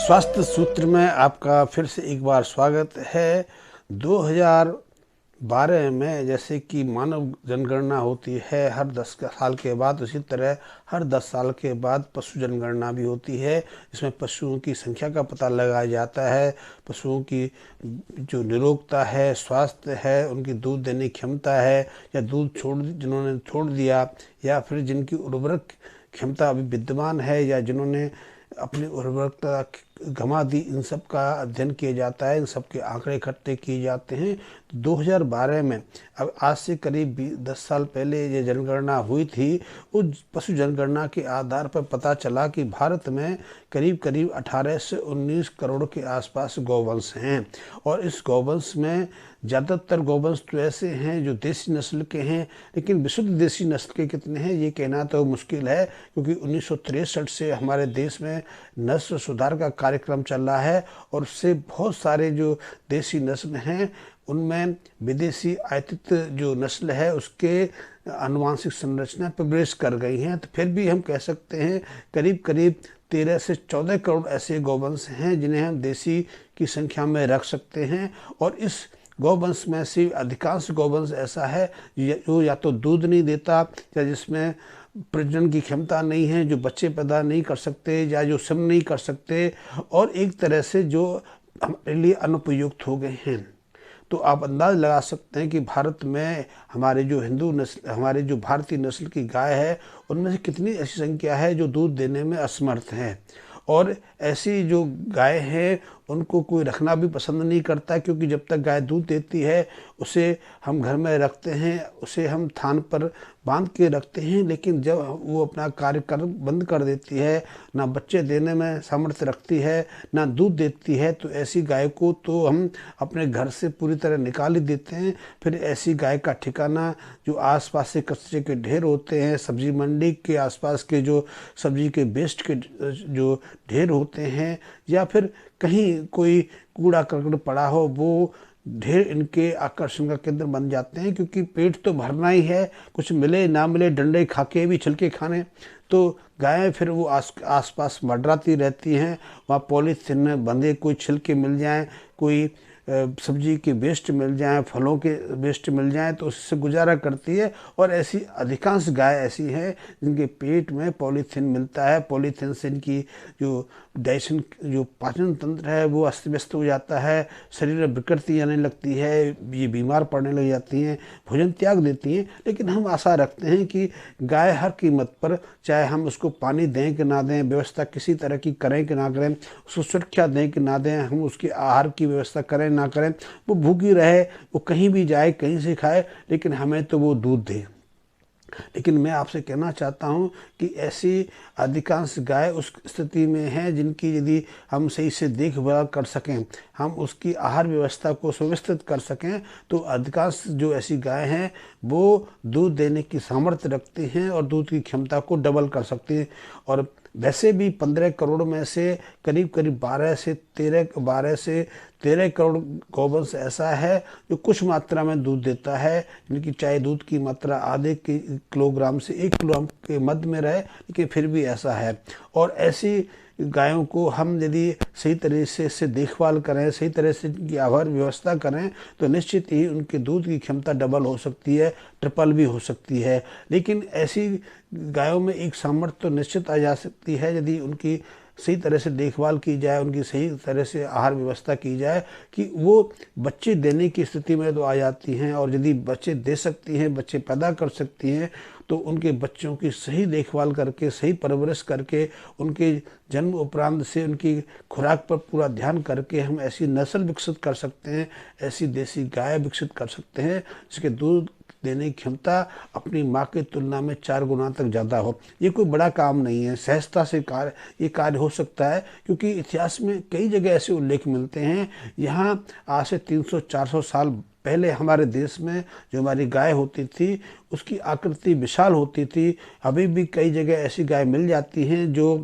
स्वास्थ्य सूत्र में आपका फिर से एक बार स्वागत है। 2012 में जैसे कि मानव जनगणना होती है हर 10 साल के बाद, उसी तरह हर 10 साल के बाद पशु जनगणना भी होती है। इसमें पशुओं की संख्या का पता लगाया जाता है, पशुओं की जो निरोगता है, स्वास्थ्य है, उनकी दूध देने की क्षमता है या दूध जिन्होंने छोड़ दिया, या फिर जिनकी उर्वरक क्षमता अभी विद्यमान है या जिन्होंने अपनी उर्वरकता गंवा दी, इन सब का अध्ययन किया जाता है, इन सब के आंकड़े इकट्ठे किए जाते हैं। तो 2012 में, अब आज से करीब 10 साल पहले ये जनगणना हुई थी। उस पशु जनगणना के आधार पर पता चला कि भारत में करीब करीब 18 से 19 करोड़ के आसपास गौवंश हैं, और इस गौवंश में ज़्यादातर गौवंश तो ऐसे हैं जो देसी नस्ल के हैं, लेकिन विशुद्ध देसी नस्ल के कितने हैं ये कहना तो मुश्किल है, क्योंकि 1963 से हमारे देश में नस्ल सुधार का कार्यक्रम चल रहा है, और उससे बहुत सारे जो देसी नस्ल हैं उनमें विदेशी आयातित जो नस्ल है उसके आनुवांशिक संरचना प्रवेश कर गई हैं। तो फिर भी हम कह सकते हैं करीब करीब 13 से 14 करोड़ ऐसे गौवंश हैं जिन्हें हम देसी की संख्या में रख सकते हैं। और इस गौवंश में से अधिकांश गौवंश ऐसा है जो या तो दूध नहीं देता, या जिसमें प्रजनन की क्षमता नहीं है, जो बच्चे पैदा नहीं कर सकते, या जो सम नहीं कर सकते, और एक तरह से जो हमारे लिए अनुपयुक्त हो गए हैं। तो आप अंदाज लगा सकते हैं कि भारत में हमारे जो हिंदू नस्ल, हमारे जो भारतीय नस्ल की गाय है, उनमें से कितनी ऐसी संख्या है जो दूध देने में असमर्थ हैं। और ऐसी जो गाय हैं उनको कोई रखना भी पसंद नहीं करता, क्योंकि जब तक गाय दूध देती है उसे हम घर में रखते हैं, उसे हम थान पर बांध के रखते हैं, लेकिन जब वो अपना कार्य कर बंद कर देती है, ना बच्चे देने में सामर्थ्य रखती है, ना दूध देती है, तो ऐसी गाय को तो हम अपने घर से पूरी तरह निकाल ही देते हैं। फिर ऐसी गाय का ठिकाना जो आसपास से कचरे के ढेर होते हैं, सब्जी मंडी के आसपास के जो सब्जी के वेस्ट के जो ढेर होते हैं, या फिर कहीं कोई कूड़ा करकट पड़ा हो, वो ढेर इनके आकर्षण का केंद्र बन जाते हैं। क्योंकि पेट तो भरना ही है, कुछ मिले ना मिले डंडे खा के भी छिलके खाने, तो गायें फिर वो आसपास मंडराती रहती हैं। वहाँ पॉलीथीन में बंधे कोई छिलके मिल जाएं, कोई सब्जी के वेस्ट मिल जाएं, फलों के वेस्ट मिल जाएं, तो उससे गुजारा करती है। और ऐसी अधिकांश गाय ऐसी हैं जिनके पेट में पॉलीथीन मिलता है। पॉलीथीन से इनकी जो डाइजेशन, जो पाचन तंत्र है वो अस्त व्यस्त हो जाता है, शरीर में विकृति आने लगती है, ये बीमार पड़ने लग जाती हैं, भोजन त्याग देती हैं। लेकिन हम आशा रखते हैं कि गाय हर कीमत पर, चाहे हम उसको पानी दें कि ना दें, व्यवस्था किसी तरह की करें कि ना करें, उसको सुरक्षा दें कि ना दें, हम उसके आहार की व्यवस्था करें ना करें, वो भूखी रहे, वो कहीं भी जाए, कहीं से खाए, लेकिन हमें तो वो दूध दे। लेकिन मैं आपसे कहना चाहता हूं कि ऐसी अधिकांश गाय उस स्थिति में हैं जिनकी यदि हम सही से देखभाल कर सकें, हम उसकी आहार व्यवस्था को सुव्यवस्थित कर सकें, तो अधिकांश जो ऐसी गाय हैं वो दूध देने की सामर्थ्य रखती हैं और दूध की क्षमता को डबल कर सकती हैं। और वैसे भी 15 करोड़ में से करीब करीब 12 से 13 करोड़ गौवंश ऐसा है जो कुछ मात्रा में दूध देता है, जिनकी चाहे दूध की मात्रा आधे किलोग्राम से 1 किलोग्राम के मध्य में रहे, लेकिन फिर भी ऐसा है। और ऐसी गायों को हम यदि सही तरह से देखभाल करें, सही तरह से इनकी आहार व्यवस्था करें, तो निश्चित ही उनके दूध की क्षमता डबल हो सकती है, ट्रिपल भी हो सकती है। लेकिन ऐसी गायों में एक सामर्थ्य तो निश्चित आ जा सकती है यदि उनकी सही तरह से देखभाल की जाए, उनकी सही तरह से आहार व्यवस्था की जाए, कि वो बच्चे देने की स्थिति में तो आ जाती हैं। और यदि बच्चे दे सकती हैं, बच्चे पैदा कर सकती हैं, तो उनके बच्चों की सही देखभाल करके, सही परवरिश करके, उनके जन्म उपरांत से उनकी खुराक पर पूरा ध्यान करके हम ऐसी नस्ल विकसित कर सकते हैं, ऐसी देसी गाय विकसित कर सकते हैं जिसके दूध देने की क्षमता अपनी माँ की तुलना में 4 गुना तक ज़्यादा हो। ये कोई बड़ा काम नहीं है, सहजता से ये कार्य हो सकता है, क्योंकि इतिहास में कई जगह ऐसे उल्लेख मिलते हैं। यहाँ आज से 300-400 साल पहले हमारे देश में जो हमारी गाय होती थी उसकी आकृति विशाल होती थी। अभी भी कई जगह ऐसी गाय मिल जाती हैं जो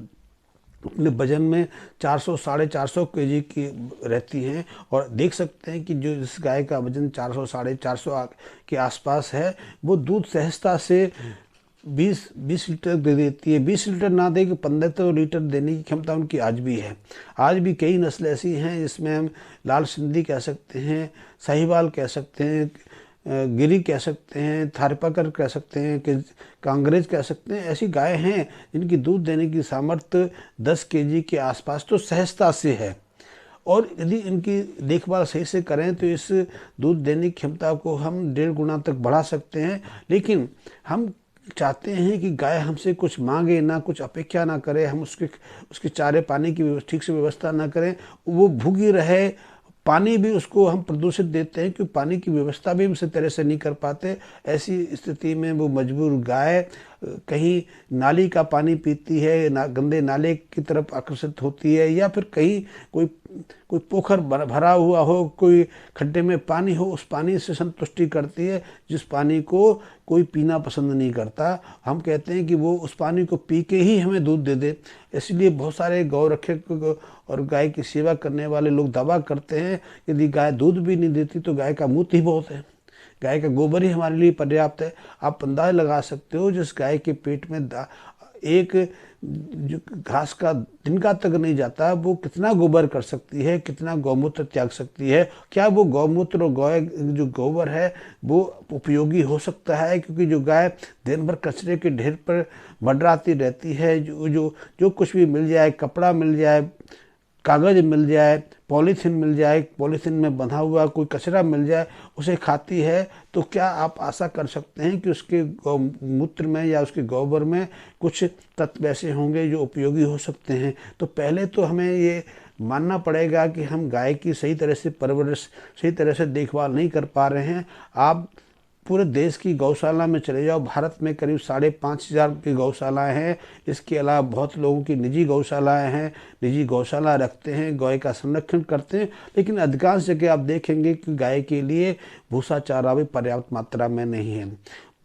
अपने वजन में 400-450 केजी की रहती हैं। और देख सकते हैं कि जो इस गाय का वजन 400-450 के आसपास है, वो दूध सहजता से 20 लीटर दे देती है। 20 लीटर ना दे के 15 तो लीटर देने की क्षमता उनकी आज भी है। आज भी कई नस्लें ऐसी हैं जिसमें हम लाल सिंधी कह सकते हैं, साहिवाल कह सकते हैं, गिरी कह सकते हैं, थारपाकर कह सकते हैं, कि कांग्रेज कह सकते हैं। ऐसी गाय हैं जिनकी दूध देने की सामर्थ्य 10 केजी के आसपास तो सहजता से है। और यदि इनकी देखभाल सही से करें तो इस दूध देने की क्षमता को हम 1.5 गुना तक बढ़ा सकते हैं। लेकिन हम चाहते हैं कि गाय हमसे कुछ मांगे ना, कुछ अपेक्षा ना करे, हम उसके चारे पानी की ठीक से व्यवस्था ना करें, वो भूखी रहे। पानी भी उसको हम प्रदूषित देते हैं क्योंकि पानी की व्यवस्था भी हम उसी तरह से नहीं कर पाते। ऐसी स्थिति में वो मजबूर गाय कहीं नाली का पानी पीती है, गंदे नाले की तरफ आकर्षित होती है, या फिर कहीं कोई पोखर भरा हुआ हो, कोई खड्डे में पानी हो, उस पानी से संतुष्टि करती है, जिस पानी को कोई पीना पसंद नहीं करता। हम कहते हैं कि वो उस पानी को पी के ही हमें दूध दे दे। इसलिए बहुत सारे गौ रक्षक और गाय की सेवा करने वाले लोग दावा करते हैं यदि गाय दूध भी नहीं देती तो गाय का मूत्र ही बहुत है, गाय का गोबर ही हमारे लिए पर्याप्त है। आप अंदाज लगा सकते हो जिस गाय के पेट में एक जो घास का तिनका तक नहीं जाता, वो कितना गोबर कर सकती है, कितना गौमूत्र त्याग सकती है। क्या वो गौमूत्र और गाय जो गोबर है वो उपयोगी हो सकता है? क्योंकि जो गाय दिन भर कचरे के ढेर पर मंडराती रहती है, जो कुछ भी मिल जाए, कपड़ा मिल जाए, कागज़ मिल जाए, पॉलीथीन मिल जाए, पॉलीथीन में बंधा हुआ कोई कचरा मिल जाए, उसे खाती है, तो क्या आप आशा कर सकते हैं कि उसके गौमूत्र में या उसके गोबर में कुछ तत्व ऐसे होंगे जो उपयोगी हो सकते हैं? तो पहले तो हमें ये मानना पड़ेगा कि हम गाय की सही तरह से परवरिश, सही तरह से देखभाल नहीं कर पा रहे हैं। आप पूरे देश की गौशाला में चले जाओ, भारत में करीब 5,500 की गौशालाएं हैं। इसके अलावा बहुत लोगों की निजी गौशालाएं हैं, निजी गौशाला रखते हैं, गाय का संरक्षण करते हैं। लेकिन अधिकांश जगह आप देखेंगे कि गाय के लिए भूसा चारा भी पर्याप्त मात्रा में नहीं है।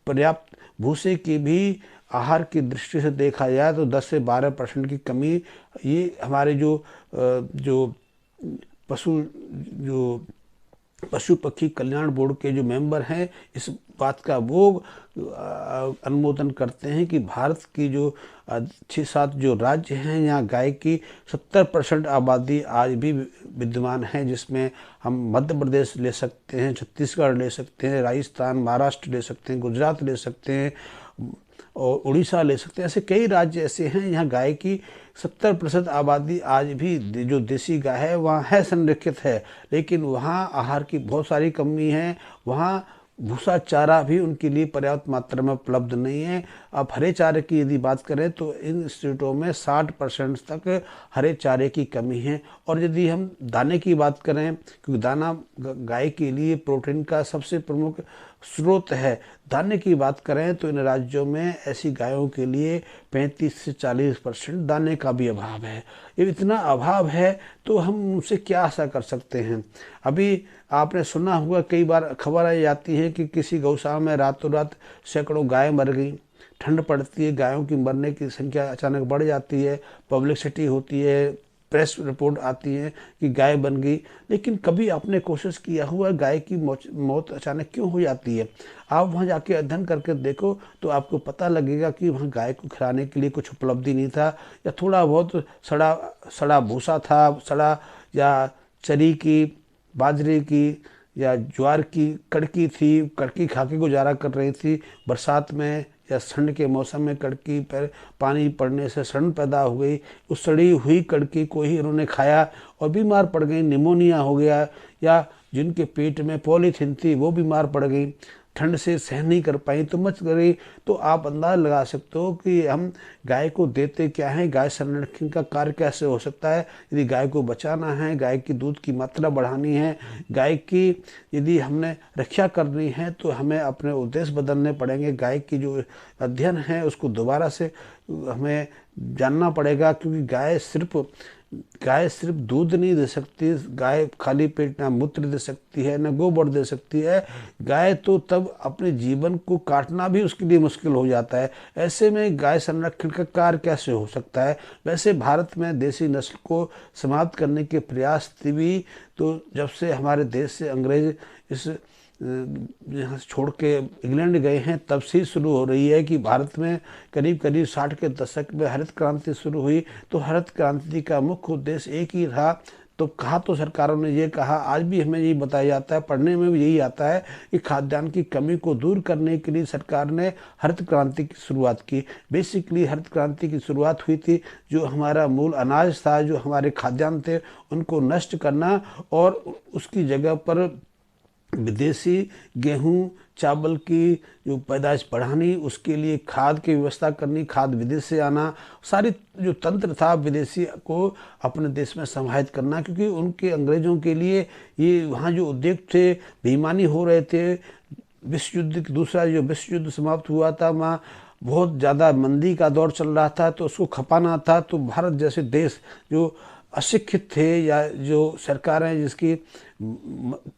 पर्याप्त भूसे की भी आहार की दृष्टि से देखा जाए तो 10 से 12% की कमी, ये हमारे जो पशु पक्षी कल्याण बोर्ड के जो मेंबर हैं, इस बात का वो अनुमोदन करते हैं कि भारत की जो 6-7 जो राज्य हैं, यहाँ गाय की 70% आबादी आज भी विद्यमान है, जिसमें हम मध्य प्रदेश ले सकते हैं, छत्तीसगढ़ ले सकते हैं, राजस्थान, महाराष्ट्र ले सकते हैं, गुजरात ले सकते हैं और उड़ीसा ले सकते हैं। ऐसे कई राज्य ऐसे हैं यहाँ गाय की 70% आबादी आज भी जो देसी गाय है वहाँ है, संरक्षित है। लेकिन वहाँ आहार की बहुत सारी कमी है, वहाँ भूसा चारा भी उनके लिए पर्याप्त मात्रा में उपलब्ध नहीं है। अब हरे चारे की यदि बात करें तो इन स्टेटों में 60% तक हरे चारे की कमी है। और यदि हम दाने की बात करें, क्योंकि दाना गाय के लिए प्रोटीन का सबसे प्रमुख स्रोत है, दाने की बात करें तो इन राज्यों में ऐसी गायों के लिए 35 से 40% दाने का भी अभाव है। ये इतना अभाव है तो हम उनसे क्या आशा कर सकते हैं? अभी आपने सुना होगा, कई बार खबर आई जाती है कि किसी गौशाला में रातों रात सैकड़ों गाय मर गई। ठंड पड़ती है, गायों की मरने की संख्या अचानक बढ़ जाती है, पब्लिसिटी होती है, प्रेस रिपोर्ट आती है कि गाय बन गई। लेकिन कभी आपने कोशिश किया हुआ गाय की मौत अचानक क्यों हो जाती है? आप वहाँ जाके अध्ययन करके देखो तो आपको पता लगेगा कि वहाँ गाय को खिलाने के लिए कुछ उपलब्धि नहीं था, या थोड़ा बहुत सड़ा भूसा था, सड़ा या चरी की, बाजरे की या ज्वार की कड़की थी, कड़की खा के गुजारा कर रही थी। बरसात में या ठंड के मौसम में कड़की पर पानी पड़ने से सड़न पैदा हो गई, उस सड़ी हुई कड़की को ही उन्होंने खाया और बीमार पड़ गई, निमोनिया हो गया। या जिनके पेट में पॉलीथीन थी वो बीमार पड़ गई, ठंड से सहन नहीं कर पाई तो मच गई। तो आप अंदाज लगा सकते हो कि हम गाय को देते क्या हैं, गाय संरक्षण का कार्य कैसे हो सकता है। यदि गाय को बचाना है, गाय की दूध की मात्रा बढ़ानी है, गाय की यदि हमने रक्षा करनी है तो हमें अपने उद्देश्य बदलने पड़ेंगे। गाय की जो अध्ययन है उसको दोबारा से हमें जानना पड़ेगा, क्योंकि गाय सिर्फ दूध नहीं दे सकती। गाय खाली पेट ना मूत्र दे सकती है, ना गोबर दे सकती है। गाय तो तब अपने जीवन को काटना भी उसके लिए मुश्किल हो जाता है। ऐसे में गाय संरक्षण का कार्य कैसे हो सकता है? वैसे भारत में देसी नस्ल को समाप्त करने के प्रयास भी तो जब से हमारे देश से अंग्रेज इस यहाँ से छोड़ के इंग्लैंड गए हैं तब से ही शुरू हो रही है कि भारत में करीब करीब 60 के दशक में हरित क्रांति शुरू हुई। तो हरित क्रांति का मुख्य उद्देश्य एक ही था। तो कहा तो सरकारों ने ये कहा, आज भी हमें यही बताया जाता है, पढ़ने में भी यही आता है कि खाद्यान्न की कमी को दूर करने के लिए सरकार ने हरित क्रांति की शुरुआत की। बेसिकली हरित क्रांति की शुरुआत हुई थी जो हमारा मूल अनाज था, जो हमारे खाद्यान्न थे, उनको नष्ट करना और उसकी जगह पर विदेशी गेहूं चावल की जो पैदाइश बढ़ानी, उसके लिए खाद की व्यवस्था करनी, खाद विदेश से आना, सारी जो तंत्र था विदेशी को अपने देश में समाहित करना। क्योंकि उनके अंग्रेज़ों के लिए ये वहाँ जो उद्योग थे बेईमानी हो रहे थे। विश्व युद्ध दूसरा जो विश्व युद्ध समाप्त हुआ था, वहाँ बहुत ज़्यादा मंदी का दौर चल रहा था, तो उसको खपाना था। तो भारत जैसे देश जो अशिक्षित थे या जो सरकारें जिसकी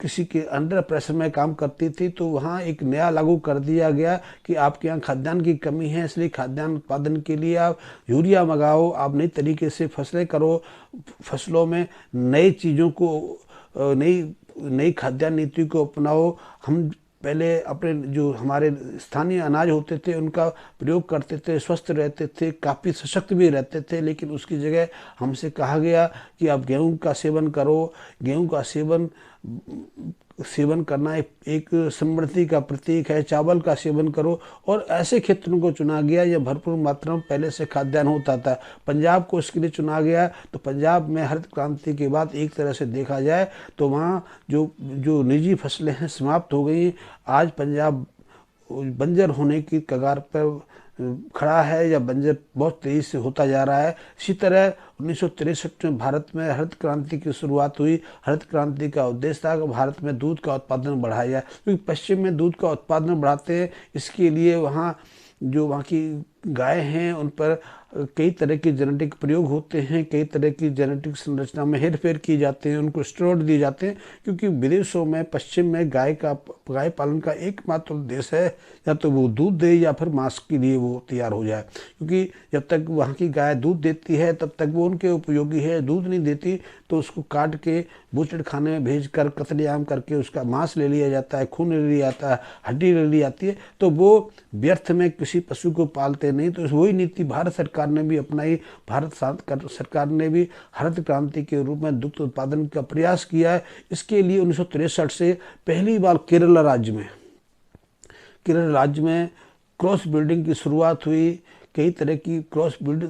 किसी के अंडर प्रेशर में काम करती थी, तो वहाँ एक नया लागू कर दिया गया कि आपके यहाँ खाद्यान्न की कमी है, इसलिए खाद्यान्न उत्पादन के लिए आप यूरिया मंगाओ, आप नई तरीके से फसलें करो, फसलों में नई चीज़ों को नई खाद्यान्न नीति को अपनाओ। हम पहले अपने जो हमारे स्थानीय अनाज होते थे उनका प्रयोग करते थे, स्वस्थ रहते थे, काफ़ी सशक्त भी रहते थे। लेकिन उसकी जगह हमसे कहा गया कि आप गेहूं का सेवन करो, गेहूं का सेवन करना एक समृद्धि का प्रतीक है, चावल का सेवन करो। और ऐसे क्षेत्रों को चुना गया या भरपूर मात्रा में पहले से खाद्यान्न होता था। पंजाब को इसके लिए चुना गया। तो पंजाब में हरित क्रांति के बाद एक तरह से देखा जाए तो वहाँ जो निजी फसलें हैं समाप्त हो गई। आज पंजाब बंजर होने की कगार पर खड़ा है या बंजर बहुत तेज़ी से होता जा रहा है। इसी तरह 1963 में भारत में हरित क्रांति की शुरुआत हुई। हरित क्रांति का उद्देश्य था कि भारत में दूध का उत्पादन बढ़ाया जाए, क्योंकि पश्चिम में दूध का उत्पादन बढ़ाते हैं। इसके लिए वहाँ की गाय हैं उन पर कई तरह के जेनेटिक प्रयोग होते हैं, कई तरह की जेनेटिक संरचना में हेरफेर की जाते हैं, उनको स्टेरॉइड दिए जाते हैं। क्योंकि विदेशों में पश्चिम में गाय पालन का एकमात्र उद्देश्य है या तो वो दूध दे या फिर मांस के लिए वो तैयार हो जाए। क्योंकि जब तक वहाँ की गाय दूध देती है तब तक वो उनके उपयोगी है, दूध नहीं देती तो उसको काट के बूचड़ खाने में भेज कर कत्लेआम करके उसका मांस ले लिया जाता है, खून ले लिया जाता है, हड्डी ले ली जाती है। तो वो व्यर्थ में किसी पशु को पालते नहीं। तो वही नीति भारत सरकार ने भी अपनाई। भारत सरकार ने भी हरित क्रांति के रूप में दुग्ध उत्पादन का प्रयास किया है। इसके लिए 1963 से पहली बार केरल राज्य में क्रॉस ब्रीडिंग की शुरुआत हुई। कई तरह की क्रॉस ब्रीड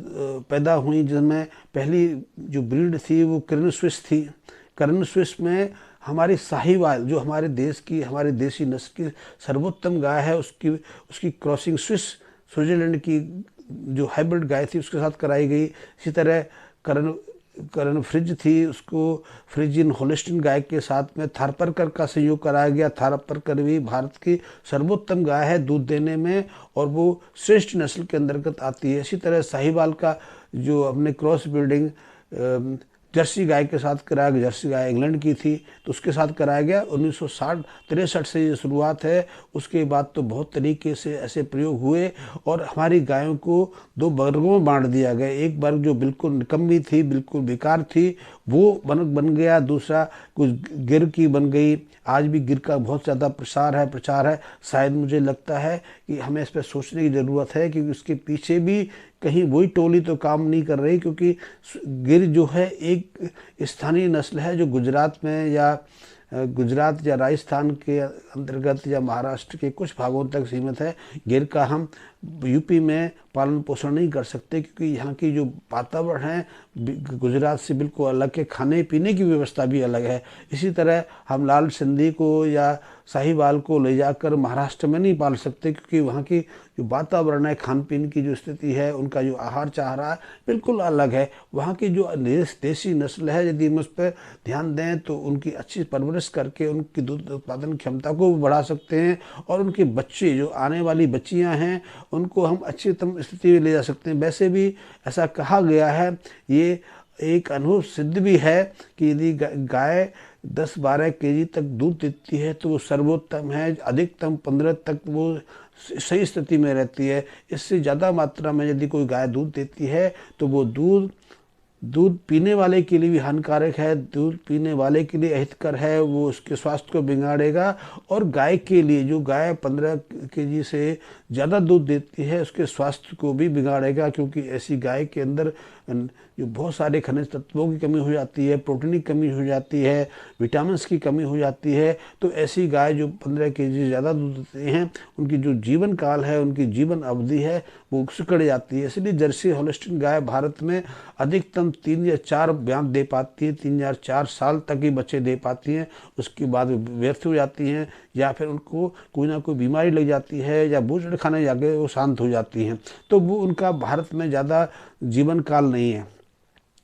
पैदा हुई, जिनमें पहली जो ब्रीड थी वो करण स्विस थी। करण स्विस में हमारी साहिवाल जो हमारे देसी नस्ल की सर्वोत्तम गाय है, उसकी क्रॉसिंग स्विट्जरलैंड की जो हाइब्रिड गाय थी उसके साथ कराई गई। इसी तरह करण फ्रिज थी, उसको फ्रिजियन होलिस्टीन गाय के साथ में थारपारकर का संयोग कराया गया। थारपारकर भी भारत की सर्वोत्तम गाय है दूध देने में और वो श्रेष्ठ नस्ल के अंतर्गत आती है। इसी तरह साहिवाल का जो हमने क्रॉस ब्रीडिंग जर्सी गाय के साथ कराया गया, जर्सी गाय इंग्लैंड की थी तो उसके साथ कराया गया। 1963 से ये शुरुआत है। उसके बाद तो बहुत तरीके से ऐसे प्रयोग हुए और हमारी गायों को दो वर्गों में बांट दिया गया। एक वर्ग जो बिल्कुल निकम्मी थी, बिल्कुल बेकार थी, वो बन गया। दूसरा कुछ गिर की बन गई। आज भी गिर का बहुत ज़्यादा प्रचार है। शायद मुझे लगता है कि हमें इस पर सोचने की ज़रूरत है, क्योंकि उसके पीछे भी कहीं वही टोली तो काम नहीं कर रही। क्योंकि गिर जो है एक स्थानीय नस्ल है जो गुजरात या राजस्थान के अंतर्गत या महाराष्ट्र के कुछ भागों तक सीमित है। गिर का हम यूपी में पालन पोषण नहीं कर सकते, क्योंकि यहाँ की जो वातावरण है गुजरात से बिल्कुल अलग है, खाने पीने की व्यवस्था भी अलग है। इसी तरह हम लाल सिंधी को या साहिवाल को ले जाकर महाराष्ट्र में नहीं पाल सकते, क्योंकि वहाँ की जो वातावरण है, खान पीन की जो स्थिति है, उनका जो आहार चाह रहा है बिल्कुल अलग है। वहाँ की जो देसी नस्ल है, यदि हम उस पर ध्यान दें तो उनकी अच्छी परवरिश करके उनकी दूध उत्पादन क्षमता को बढ़ा सकते हैं और उनके बच्चे जो आने वाली बच्चियाँ हैं उनको हम अच्छीतम स्थिति में ले जा सकते हैं। वैसे भी ऐसा कहा गया है, ये एक अनुभव सिद्ध भी है कि यदि गाय 10-12 केजी तक दूध देती है तो वो सर्वोत्तम है। अधिकतम 15 तक वो सही स्थिति में रहती है। इससे ज़्यादा मात्रा में यदि कोई गाय दूध देती है तो वो दूध दूध पीने वाले के लिए भी हानिकारक है, दूध पीने वाले के लिए अहितकर है, वो उसके स्वास्थ्य को बिगाड़ेगा। और गाय के लिए, जो गाय 15 केजी से ज़्यादा दूध देती है, उसके स्वास्थ्य को भी बिगाड़ेगा, क्योंकि ऐसी गाय के अंदर जो बहुत सारे खनिज तत्वों की कमी हो जाती है, प्रोटीन की कमी हो जाती है, विटामिन की कमी हो जाती है। तो ऐसी गाय जो 15 केजी से ज़्यादा दूध देते हैं, उनकी जो जीवन काल है, उनकी जीवन अवधि है, वो सिकुड़ जाती है। इसलिए जर्सी होल्स्टीन गाय भारत में अधिकतम 3 या 4 ब्यात दे पाती है, 3 या 4 साल तक ही बच्चे दे पाती हैं। उसके बाद व्यर्थ हो जाती हैं, या फिर उनको कोई ना कोई बीमारी लग जाती है, या बूझड़ खाने जाके वो शांत हो जाती हैं। तो वो उनका भारत में ज़्यादा जीवन काल नहीं है।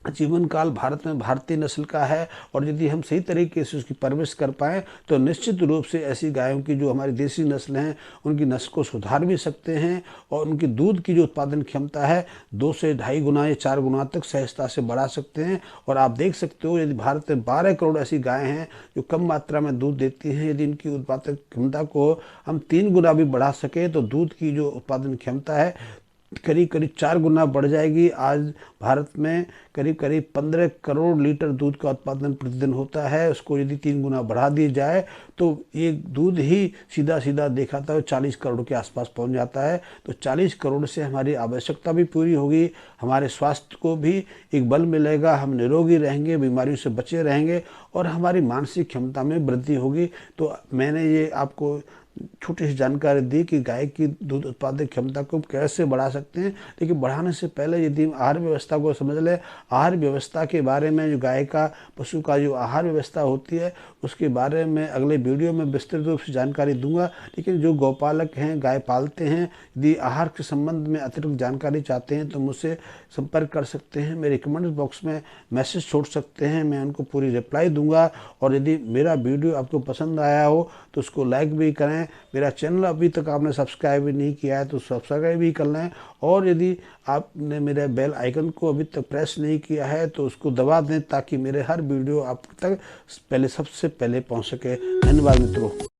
जीवन काल भारत में भारतीय नस्ल का है, और यदि हम सही तरीके से उसकी परवरिश कर पाएँ तो निश्चित रूप से ऐसी गायों की, जो हमारी देसी नस्ल हैं, उनकी नस्ल को सुधार भी सकते हैं, और उनकी दूध की जो उत्पादन क्षमता है 2 से 2.5 गुना या 4 गुना तक सहजता से बढ़ा सकते हैं। और आप देख सकते हो, यदि भारत में 12 करोड़ ऐसी गायें हैं जो कम मात्रा में दूध देती हैं, यदि इनकी उत्पादन क्षमता को हम 3 गुना भी बढ़ा सकें तो दूध की जो उत्पादन क्षमता है करीब करीब 4 गुना बढ़ जाएगी। आज भारत में करीब करीब 15 करोड़ लीटर दूध का उत्पादन प्रतिदिन होता है। उसको यदि 3 गुना बढ़ा दी जाए तो ये दूध ही सीधा सीधा देखा था 40 करोड़ के आसपास पहुंच जाता है। तो 40 करोड़ से हमारी आवश्यकता भी पूरी होगी, हमारे स्वास्थ्य को भी एक बल मिलेगा, हम निरोगी रहेंगे, बीमारियों से बचे रहेंगे, और हमारी मानसिक क्षमता में वृद्धि होगी। तो मैंने ये आपको छोटी सी जानकारी दी कि गाय की दूध उत्पादक क्षमता को कैसे बढ़ा सकते हैं। लेकिन बढ़ाने से पहले यदि हम आहार व्यवस्था को समझ लें, आहार व्यवस्था के बारे में, जो गाय का, पशु का जो आहार व्यवस्था होती है, उसके बारे में अगले वीडियो में विस्तृत रूप से जानकारी दूंगा। लेकिन जो गौपालक हैं, गाय पालते हैं, यदि आहार के संबंध में अतिरिक्त जानकारी चाहते हैं तो मुझसे संपर्क कर सकते हैं, मेरे कमेंट बॉक्स में मैसेज छोड़ सकते हैं, मैं उनको पूरी रिप्लाई दूंगा। और यदि मेरा वीडियो आपको पसंद आया हो तो उसको लाइक भी करें। मेरा चैनल अभी तक आपने सब्सक्राइब भी नहीं किया है तो सब्सक्राइब भी कर लें, और यदि आपने मेरे बेल आइकन को अभी तक प्रेस नहीं किया है तो उसको दबा दें, ताकि मेरे हर वीडियो आप तक सबसे पहले पहुंच सके। धन्यवाद मित्रों।